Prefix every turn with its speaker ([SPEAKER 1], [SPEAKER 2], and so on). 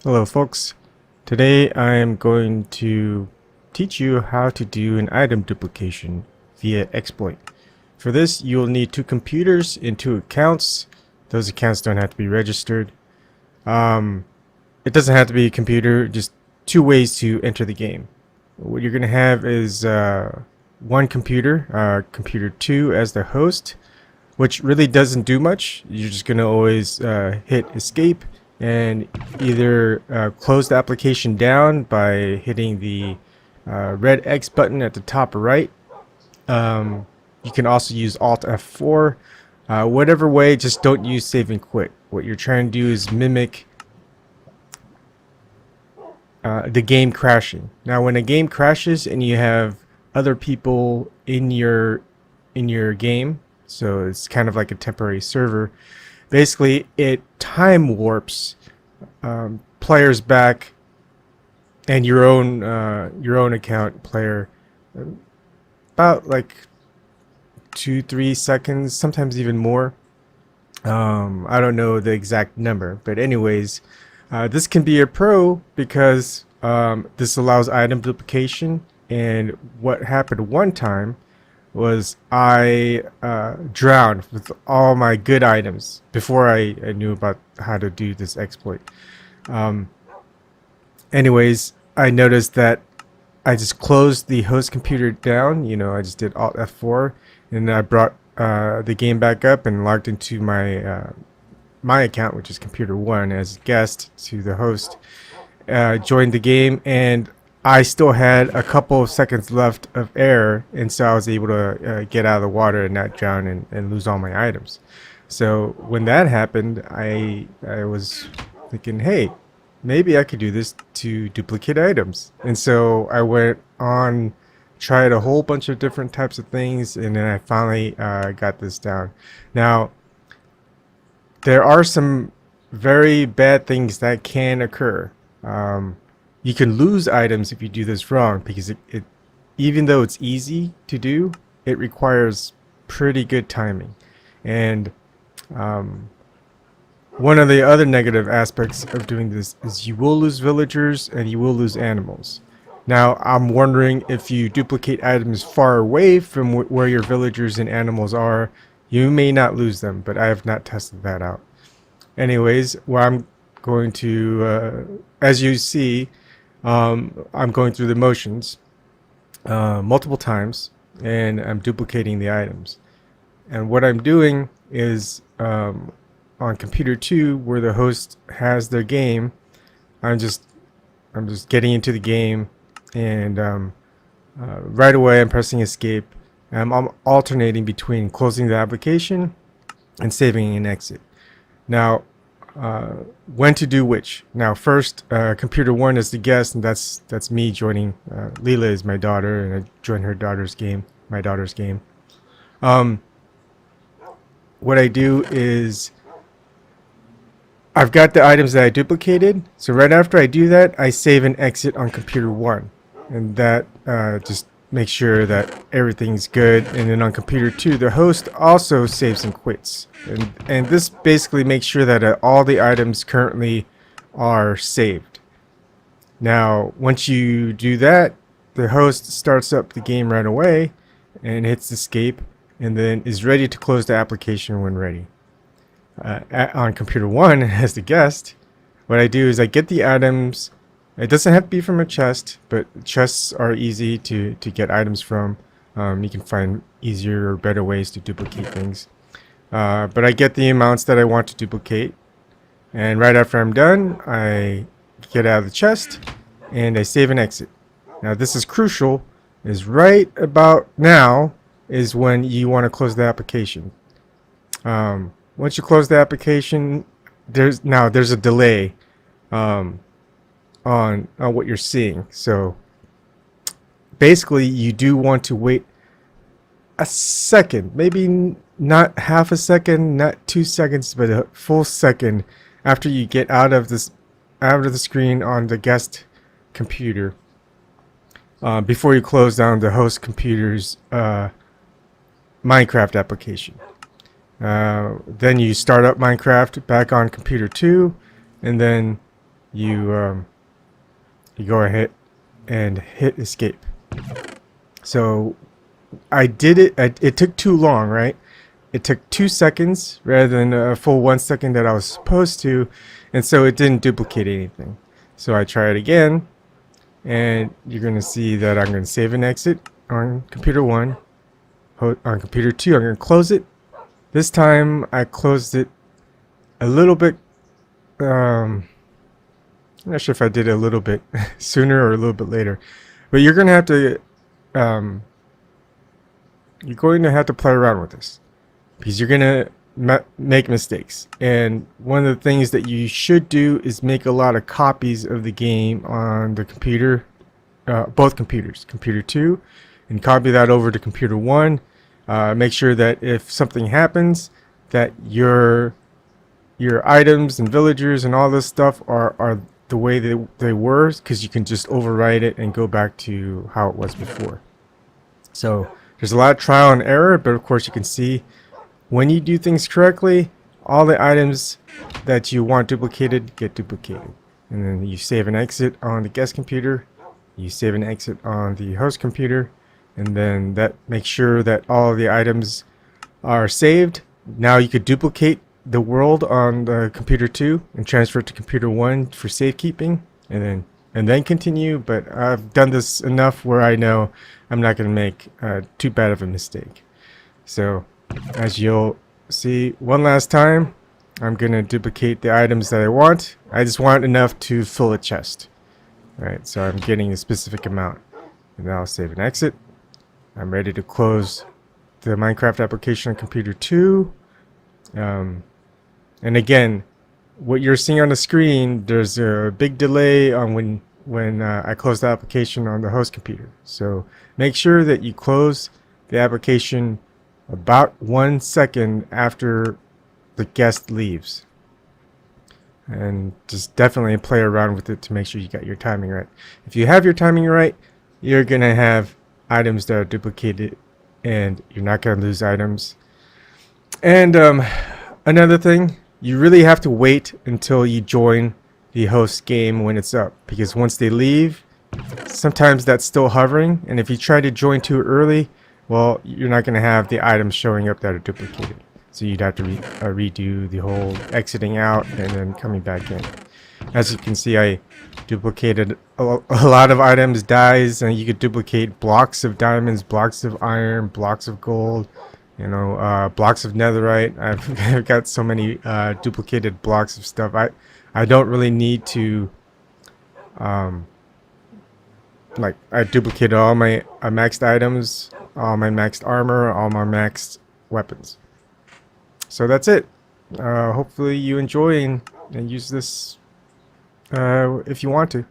[SPEAKER 1] Hello folks, today I am going to teach you how to do an item duplication via exploit. For this you'll need two computers and two accounts. Those accounts don't have to be registered. It doesn't have to be a computer, just two ways to enter the game. What you're going to have is one computer, computer 2 as the host, which really doesn't do much. You're just going to always hit escape and either close the application down by hitting the red X button at the top right. You can also use Alt F4. Whatever way, just don't use save and quit. What you're trying to do is mimic the game crashing. Now when a game crashes and you have other people in your game, so it's kind of like a temporary server, basically it time warps players back and your own account player about like 2-3 seconds, sometimes even more. I don't know the exact number, but anyways, this can be a pro because this allows item duplication. And what happened one time was I drowned with all my good items before I knew about how to do this exploit. Anyways, I noticed that I just closed the host computer down. I just did Alt F4, and I brought the game back up and logged into my account, which is computer 1, as guest to the host. Joined the game, and I still had a couple of seconds left of air, and so I was able to get out of the water and not drown and lose all my items. So when that happened, I was thinking, hey, maybe I could do this to duplicate items. And so I went on, tried a whole bunch of different types of things, and then I finally got this down. Now, there are some very bad things that can occur. You can lose items if you do this wrong, because it even though it's easy to do, it requires pretty good timing. And one of the other negative aspects of doing this is you will lose villagers and you will lose animals. Now, I'm wondering, if you duplicate items far away from where your villagers and animals are, you may not lose them, but I have not tested that out. Anyways, what I'm going to, as you see, I'm going through the motions multiple times, and I'm duplicating the items. And what I'm doing is on computer 2, where the host has their game, I'm just getting into the game, and right away I'm pressing escape. I'm alternating between closing the application and saving an exit. Now, when to do which. Now, first, computer 1 is the guest, and that's me joining. Leela is my daughter, and I join her daughter's game, my daughter's game. What I do is I've got the items that I duplicated, so right after I do that, I save and exit on computer 1, and that just makes sure that everything's good. And then on computer 2, the host also saves and quits, and this basically makes sure that all the items currently are saved. Now, once you do that, the host starts up the game right away and hits escape, and then is ready to close the application when ready. On computer 1, as the guest, what I do is I get the items. It doesn't have to be from a chest, but chests are easy to get items from. You can find easier or better ways to duplicate things. But I get the amounts that I want to duplicate, and right after I'm done, I get out of the chest and I save and exit. Now, this is crucial, is right about now is when you want to close the application. Once you close the application, there's a delay on what you're seeing. So basically, you do want to wait a second, maybe not half a second, not 2 seconds, but a full second after you get out of the screen on the guest computer, before you close down the host computer's Minecraft application. Then you start up Minecraft back on computer 2, and then you go ahead and hit escape. So I did it. It took too long, right? It took 2 seconds rather than a full 1 second that I was supposed to, and so it didn't duplicate anything. So I try it again, and you're going to see that I'm going to save and exit on computer 1. On computer 2, I'm going to close it. This time I closed it a little bit. I'm not sure if I did it a little bit sooner or a little bit later, but you're going to have to play around with this, because you're going to make mistakes. And one of the things that you should do is make a lot of copies of the game on the computer, both computers, computer 2, and copy that over to computer 1. Make sure that if something happens, that your items and villagers and all this stuff are the way they were, because you can just overwrite it and go back to how it was before. So there's a lot of trial and error, but of course you can see when you do things correctly, all the items that you want duplicated get duplicated. And then you save and exit on the guest computer, you save and exit on the host computer, and then that makes sure that all of the items are saved. Now you could duplicate the world on the computer 2 and transfer it to computer 1 for safekeeping, and then continue. But I've done this enough where I know I'm not going to make too bad of a mistake. So as you'll see, one last time, I'm going to duplicate the items that I want. I just want enough to fill a chest. Alright, so I'm getting a specific amount. And now I'll save and exit. I'm ready to close the Minecraft application on computer 2. And again, what you're seeing on the screen, there's a big delay on when I close the application on the host computer. So make sure that you close the application about 1 second after the guest leaves. And just definitely play around with it to make sure you got your timing right. If you have your timing right, you're going to have items that are duplicated and you're not going to lose items. And another thing, you really have to wait until you join the host game when it's up, because once they leave, sometimes that's still hovering, and if you try to join too early, well, you're not going to have the items showing up that are duplicated. So you'd have to redo the whole exiting out and then coming back in. As you can see, I duplicated a lot of items, dyes, and you could duplicate blocks of diamonds, blocks of iron, blocks of gold, blocks of netherite. I've got so many duplicated blocks of stuff. I don't really need to I duplicated all my maxed items, all my maxed armor, all my maxed weapons. So that's it. Hopefully you enjoy and use this if you want to.